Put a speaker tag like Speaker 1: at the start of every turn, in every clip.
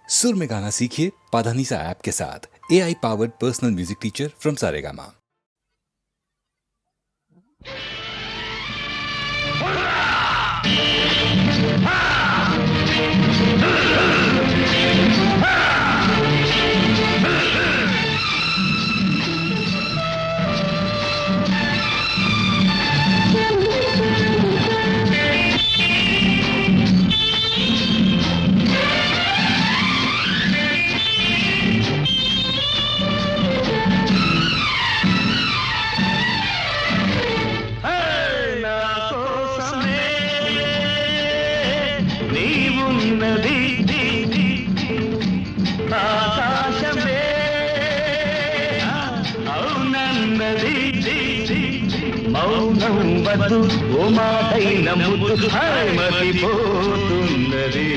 Speaker 1: सुर में गाना सीखिए पाधानीसा ऐप के साथ। AI powered personal music teacher from Saregama.
Speaker 2: మౌనం వద్దు ఓ మాటైన ముద్దు మతిపోతున్నది.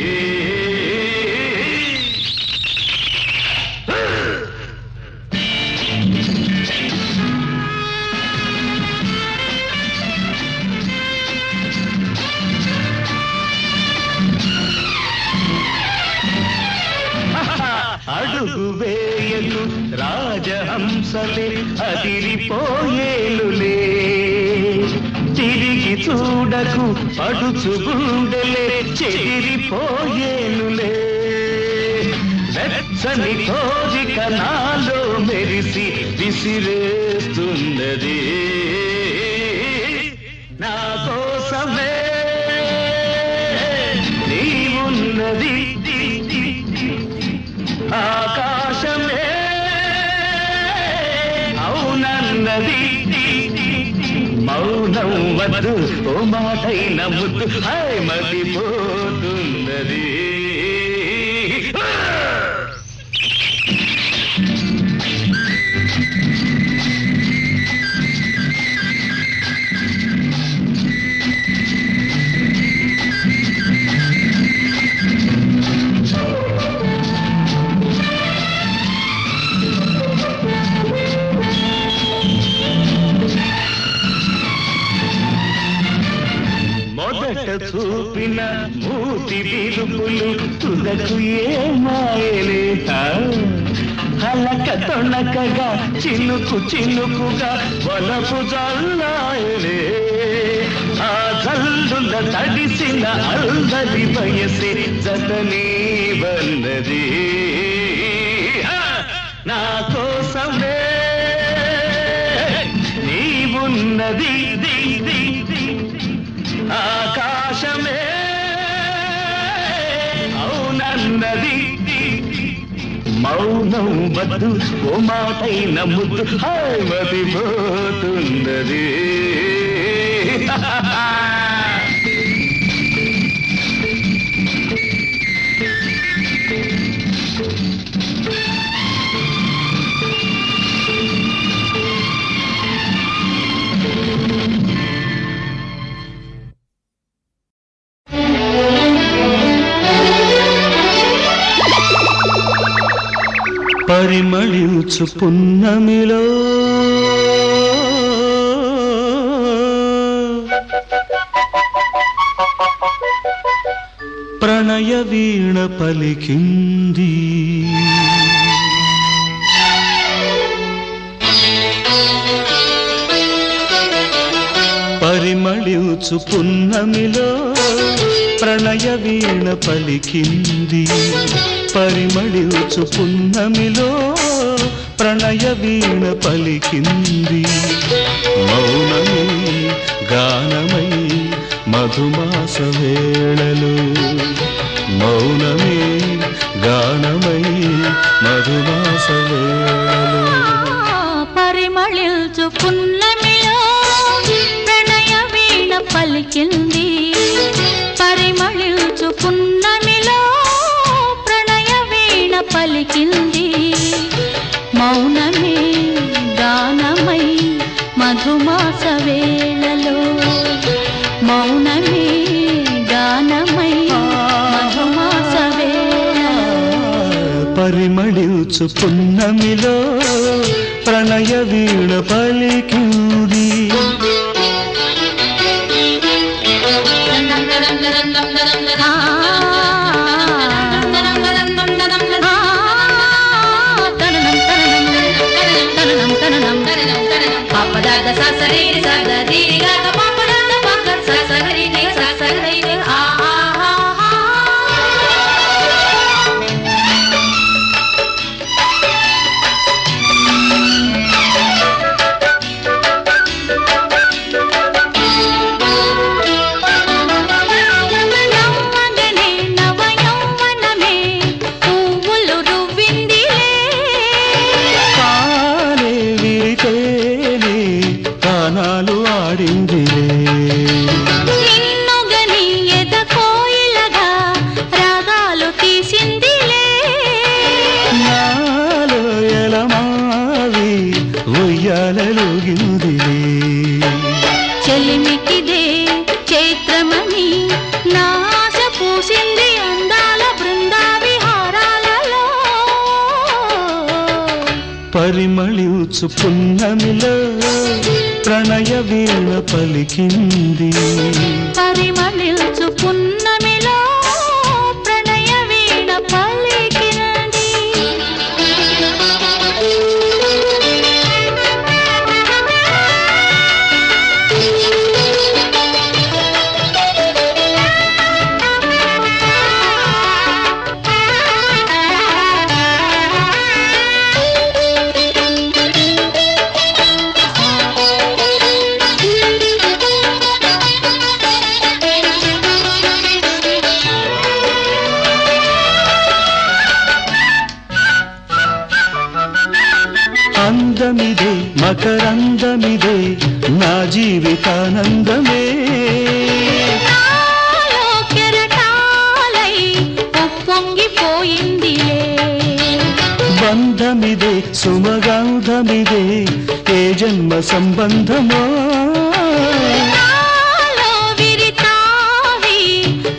Speaker 2: అడుగు వేయలు రాజహంసలే అదిరిపోయేలులే, తిరిగి చూడకు పడుచు గుండెలే చెదిరిపోయేలులే. వెచ్చని కోరిక నాలో మెరిసి విసిరేస్తున్నది. నా కోసమే నీవున్నది, ఆకాశమే అవునన్నది. మౌనం వద్దు ఓ మాటైన ముద్దు మతిపోతున్నది. మొదట చూపిన మూతి విరుపులు తుదకు ఏమాయలే, హలక తొణకగా చినుకు చినుకుగా వలపు జల్లాయలే. ఆ జల్లుల తడిసిన అల్లరి వయసే జతనీ వన్నది. నా కోసమే నీవున్నది, ఆకాశమే అవునన్నది. మౌనం వద్దు ఓ మాటైన ముద్దు మతిపోతున్నది. పరిమళించు పున్నమిలో ప్రణయ వీణ పలికింది. పరిమళించు పున్నమిలో ప్రణయ వీణ పలికింది. పరిమళించు పున్నమిలో ప్రణయ వీణ పలికింది. మౌనమే గానమై మధుమాస వేళలు, మౌనమే గానమై మధుమాస వేళలు.
Speaker 3: పరిమళించు పున్నమిలో ప్రణయ వీణ పలికింది. పరిమళించు పున్నమిలో ప్రణయ వీణ పలికింది. మౌనమే గానమై మధుమాస వేళలో, మౌనమే గానమై మధుమాస వేళలో.
Speaker 2: పరిమళించు పున్నమిలో ప్రణయ వీణ పలికింది.
Speaker 3: ఆ
Speaker 2: పరిమళించు పున్నమిలో ప్రణయ వీణ పలికింది.
Speaker 3: పరిమళించు పున్నమిలో ప్రణయ వీణ పలికింది.
Speaker 2: అందమిదే మకరందమిదే నా జీవితానందమే.
Speaker 3: నాలో కెరటాలై ఉప్పొంగిపోయిందిలే.
Speaker 2: బంధమిదే సుమగంధమిదే ఏ జన్మ సంబంధమో.
Speaker 3: నాలో విరితావి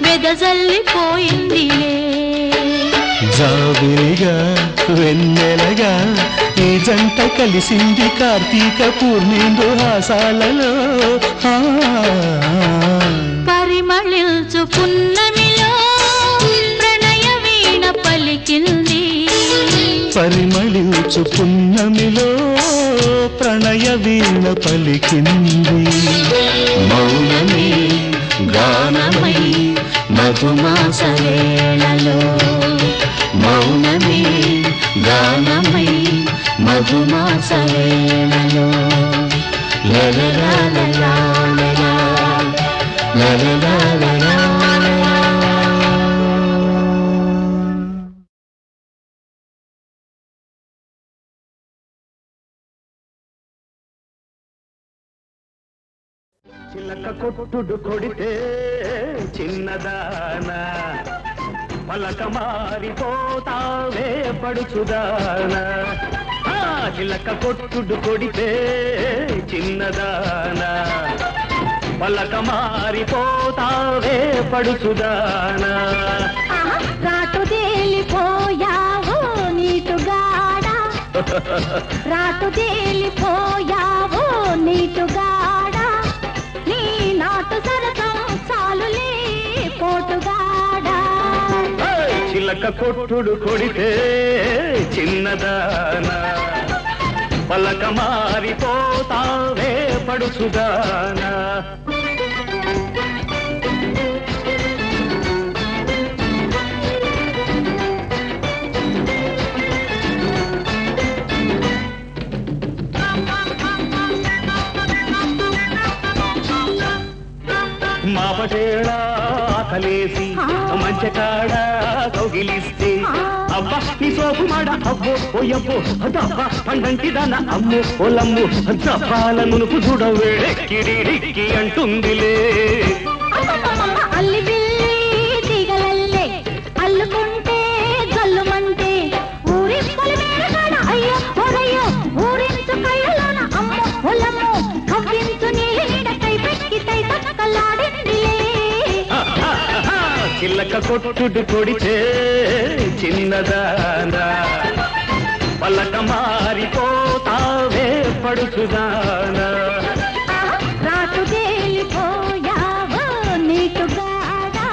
Speaker 3: వెదజల్లిపోయిందిలే.
Speaker 2: జాబిలిగా వెన్నెలగా ఈ జంట కలిసింది కార్తీక పూర్ణిందు హాసాలలో.
Speaker 3: పరిమళించు పున్నమిలో ప్రణయ వీణ పలికింది.
Speaker 2: పరిమళించు పున్నమిలో ప్రణయ వీణ పలికింది. మౌనమే గానమై మధుమాస వేళలో. మౌనమే గానమై మధుమాస వేళలో. లలలాలలా లలలాలలా. చిలక కొట్టుడు కొడితే చిన్నదానా పలక మారిపోతావే పడుచుదానా. చిలక కొట్టుడు కొడితే చిన్నదానా పలక మారిపోతావే పడుచుదానా.
Speaker 3: రాటు తేలిపోయావు నీటుగాడా. రాటు తేలిపోయావు నీటుగాడా. నీ నాటు సరసం చాలులే పోటుగాడా.
Speaker 2: చిలక కొట్టుడు కొడితే చిన్నదానా పలక మారిపోతావే పడుచుదానా. మాపటేళా ఆకలేసి మంచకాడ కౌగిలిస్తే అబ్బా నీ సోపు మాడ అబ్బో పోయబ్బో అదబ్బా పండంటి దాన అమ్ము పొలమ్ము దప్పాల నునుపు చూడవే కిడిడిక్కి అంటుందిలే.
Speaker 3: అల్లి బిల్లి తీగలల్లే అల్లుకుంటే జల్లుమంటే ఊరి పొలిమేరగాడ. అయ్యో ఓరయ్యో ఊరించు కళ్ళలోన అమ్ము పొలమ్ము కవ్వించు నీడ కై పెక్కి తై తక్కలాడిందిలే.
Speaker 2: చిల్లక కొట్టుడు కొడితే చిన్నదానా పలక మారిపోతావే పడుచుదానా.
Speaker 3: రాటు తేలిపోయావు నీటుగాడా.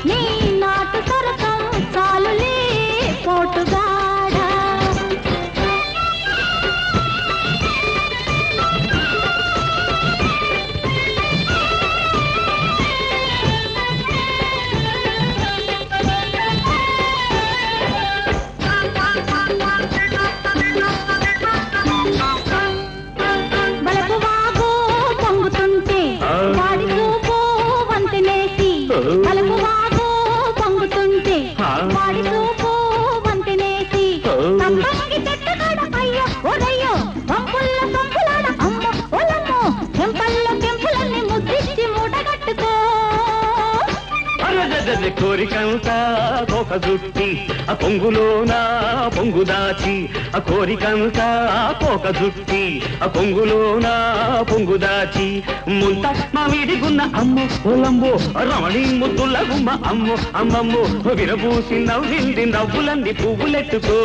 Speaker 3: నీ నాటు సరసం చాలులే పోటుగాడా. బలపువాగు పొంగుతుంటే వాడి చూపు వంతెనేసి. బలపువాగు పొంగుతుంటే వాడి చూపు వంతెనేసి. సంపంగి చెట్టుగాడ అయ్యో ఒరయ్యో పంపుల్ల సంపులాడ అమ్మ ఒలమ్మో. చెంపల్లో చెంపులన్నీ ముద్దిచ్చి మూటగట్టుకో.
Speaker 2: కోరికంతా కోక జుట్టి ఆ పొంగులోన పొంగు దాచి. ఆ కోరికంతా కోక జుట్టి ఆ పొంగులోన పొంగు దాచి. ముంత మా వీడిగున్న అమ్ము పొలంబో రమణి ముద్దుల గుమ్మ అమ్ము అమ్మమ్ము విరబూసి నవ్వింది నవ్వులంది పువ్వులెట్టుకో.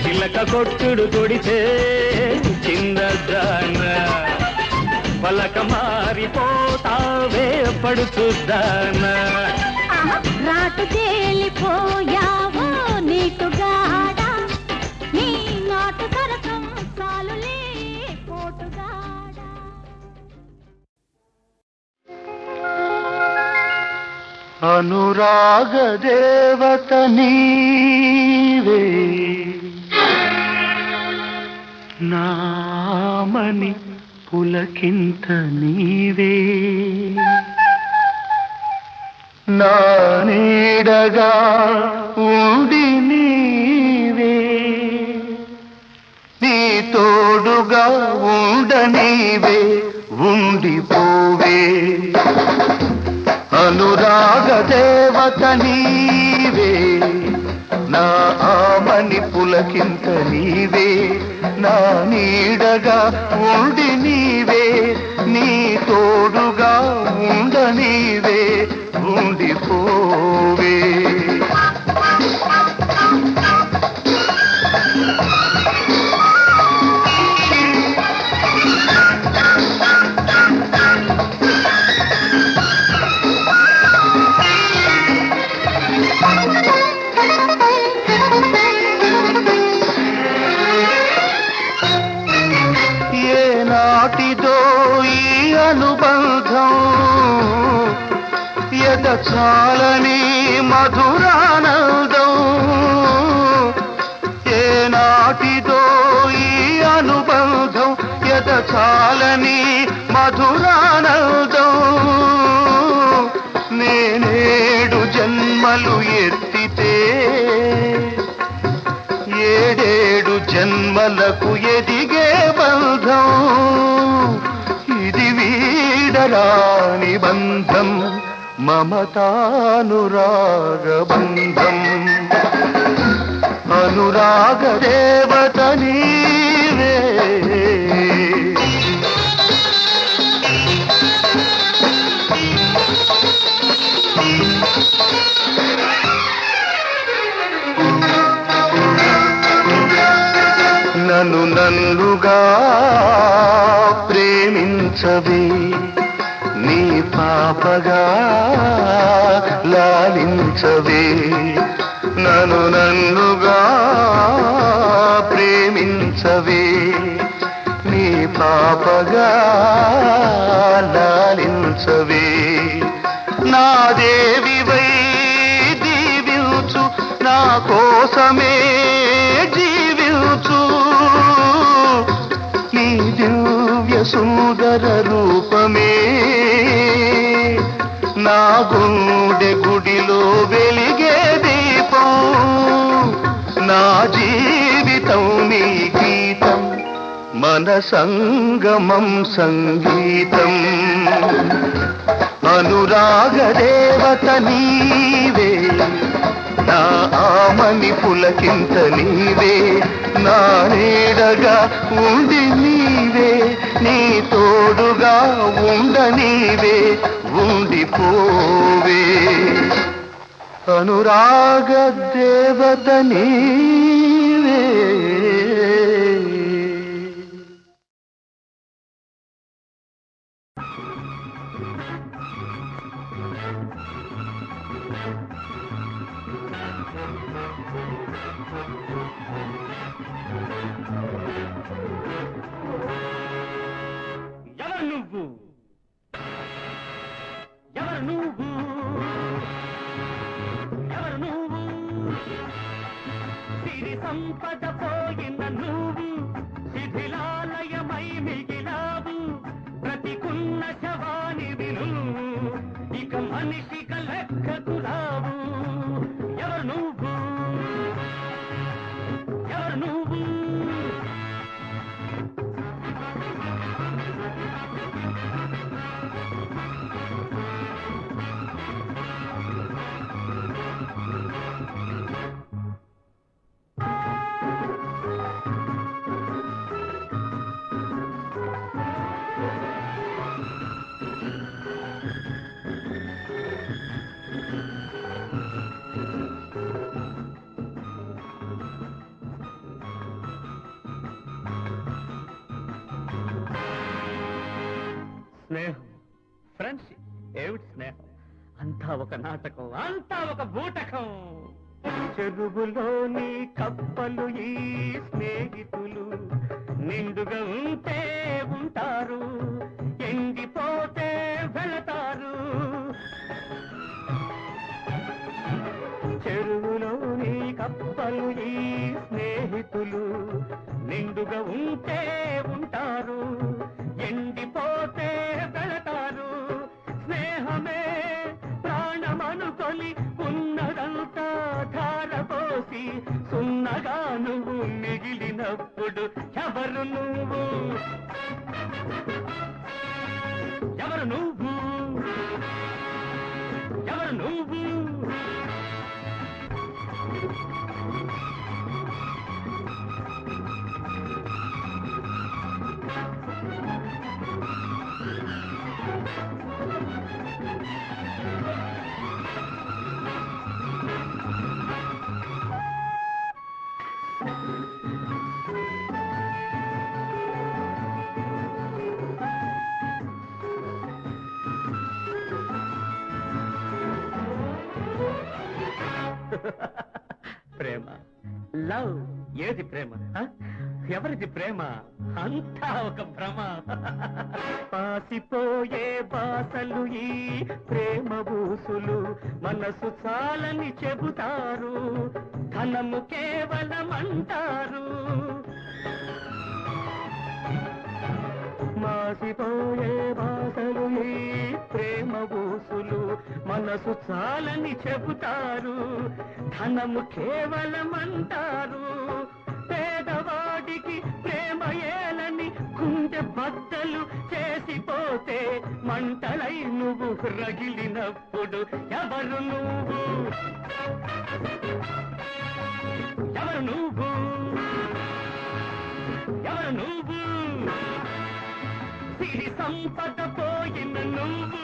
Speaker 2: చిలక కొట్టుడు కొడితే చిన్నదాన పలక మారిపోతావే పడుచుద్దానా
Speaker 3: రాటు తేలిపోయావో నీటుగాడ నీ నాటు సరసం చాలులే పోటుగాడ
Speaker 2: అనురాగ దేవత నీవే నామని పులకింత నీవే నా నీడగా ఉండి నీవే నీ తోడుగా ఉండనీవే ఉండిపోవే అనురాగ దేవత నీవే నా ఆమని పులకింత నీవే నా నీడగా ఉండి నీవే నీ తోడుగా ఉండనీవే ఉండిపోవే ఏనాటిదో ఈ అనుబంధం చాలని మధురానందం ఏనాటిదో ఈ అనుబంధం చాలని మధురానందం నేనేడు జన్మలు ఎత్తితే ఏడేడు జన్మలకు ఎదిగే బంధం ఇది వీడరాని బంధం మమతానురాగ బంధం అనురాగ దేవత నీవే నన్ను నన్నుగా ప్రేమించవే నీ పాపగా లాలించవే నన్ను నన్నుగా ప్రేమించవే నీ పాపగా లాలించవే నా దేవివై దీవించు నా కోసమే జీవించు నీ దివ్య సుందర రూపమే నా గుండె గుడిలో వెలిగే దీపం నా జీవితం నీ గీతం మన సంగమం సంగీతం అనురాగ దేవత నీవే నా ఆమని పులకింత నీవే నా నీడగా ఉండి నీవే నీ తోడుగా ఉండ నీవే ఉండిపోవే అనురాగ దేవత నీవే
Speaker 4: సంపద పోయిన నువ్వు శిథిలాలయమై మిగిలావు ప్రతికున్న శవానివి నువ్వు ఇక మనిషిక లెక్కకు రావు ఎవరు నువ్వు ఎవరు నువ్వు స్నేహం, ఫ్రెండ్షిప్, ఏమిటి స్నేహం? అంతా ఒక నాటకం, అంతా ఒక బూటకం. చెరువులోని కప్పలు ఈ స్నేహితులు, నిండుగా ఉంటే ఉంటారు, ఎండిపోతే వెళతారు. చెరువులోని కప్పలు ఈ స్నేహితులు, నిండుగా ఉంటే ఉంటారు, ఎండిపోతే వెళతారు. స్నేహమే ప్రాణమనుకొని ఉన్నదంతా ధారపోసి సున్నగా నువ్వు మిగిలినప్పుడు ఎవరు నువ్వు? ఎవరు నువ్వు? ఎవరు నువ్వు? ప్రేమ, లవ్. ఏది ప్రేమ? ఎవరిది ప్రేమ? అంతా ఒక భ్రమ. పాసిపోయే బాసలు ఈ ప్రేమ బూసులు, మనసు చాలని చెబుతారు, ధనము కేవలం అంటారు. మాసిపోయే బాసలు ఈ ప్రేమ బూసులు, మనసు చాలని చెబుతారు, ధనము కేవలం అంటారు. పేదవాడికి ప్రేమ ఏలని గుండె బద్దలు చేసిపోతే మంటలై నువ్వు రగిలినప్పుడు ఎవరు నువ్వు? ఎవరు నువ్వు? ఎవరు నువ్వు? సిరి సంపద పోయిన నువ్వు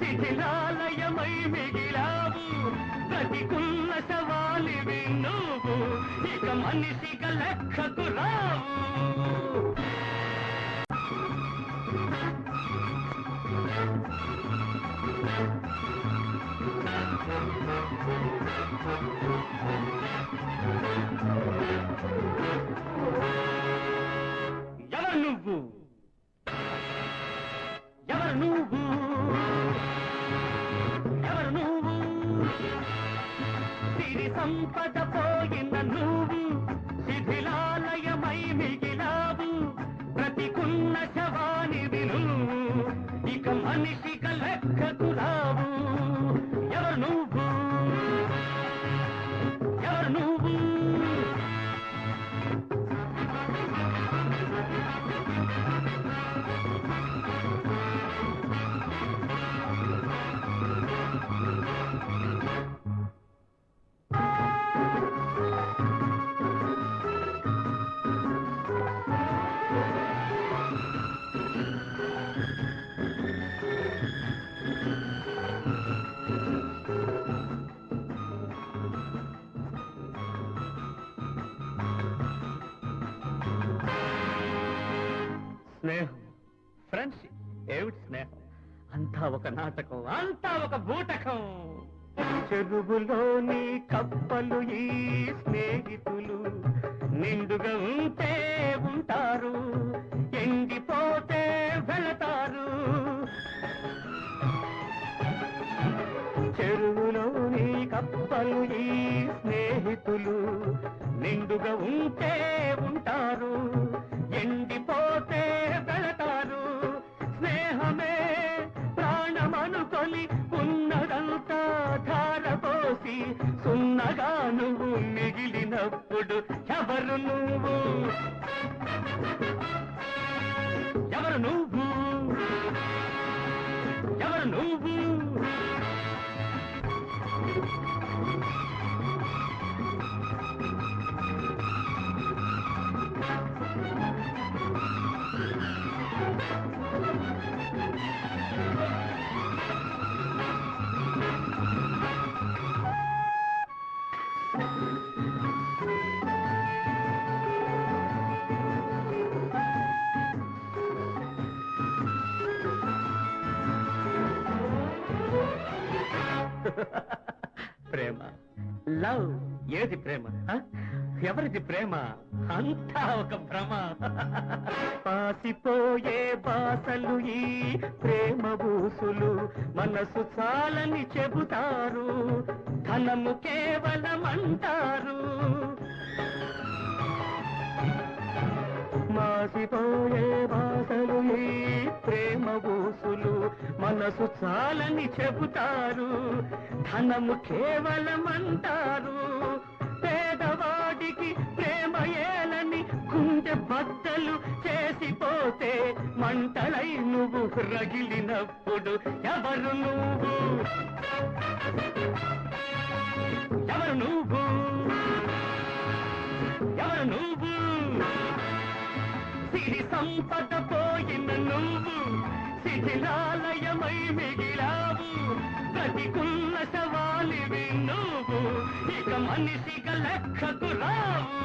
Speaker 4: శిథిలాలయమై మిగిలావు, బ్రతికున్న శవాలివి నువ్వు, ఇక మనిషిగా లెక్కకు రావు. ఎవరు నువ్వు? ఎవరు నువ్వు? ఎవరు నువ్వు? సిరి సంపద పోయిన నువ్వు శిథిలాలయమై మిగిలావు, బ్రతికున్న శవానివి నువ్వు, ఇక మనిషిగా లెక్కకు రావు. ఎవరు నువ్వు? ఎవరు నువ్వు? స్నేహం, ఫ్రెండ్షిప్, ఏమిటి స్నేహం? అంతా ఒక నాటకం, అంతా ఒక బూటకం. చెరువులోని కప్పలు ఈ స్నేహితులు, నిండుగా ఉంటే ఉంటారు, ఎండిపోతే వెళతారు. చెరువులోని కప్పలు ఈ స్నేహితులు, నిండుగా ఉంటే ఉంటారు, ఎండిపోతే వెళతారు. స్నేహమే ప్రాణమనుకొని ఉన్నదంతా ధారపోసి సున్నగా నువ్వు మిగిలినప్పుడు ఎవరు నువ్వు? ఎవరు నువ్వు? ఎవరు నువ్వు? ప్రేమ, లవ్, ఏది ప్రేమ? ఎవరిది ప్రేమ? అంతా ఒక భ్రమ. పాసిపోయే బాసలు ఈ ప్రేమ బూసులు, మనసు చాలని చెబుతారు, ధనము కేవలం అంటారు. మాసిపోయే బాసలు ఈ ప్రేమ బూసులు, మనసు చాలని చెబుతారు, ధనము కేవలం అంటారు. పేదవాడికి ప్రేమ ఏలని గుండె బద్దలు చేసిపోతే, మంటలై నువ్వు రగిలినప్పుడు ఎవరు నువ్వు? ఎవరు నువ్వు? ఎవరు నువ్వు? సిరి సంపద పోయిన నువ్వు శిథిలాలయమై మిగిలావు, ప్రతికున్న శవాలివి నువ్వు, ఇక మనిషిగా లెక్కకు రావు.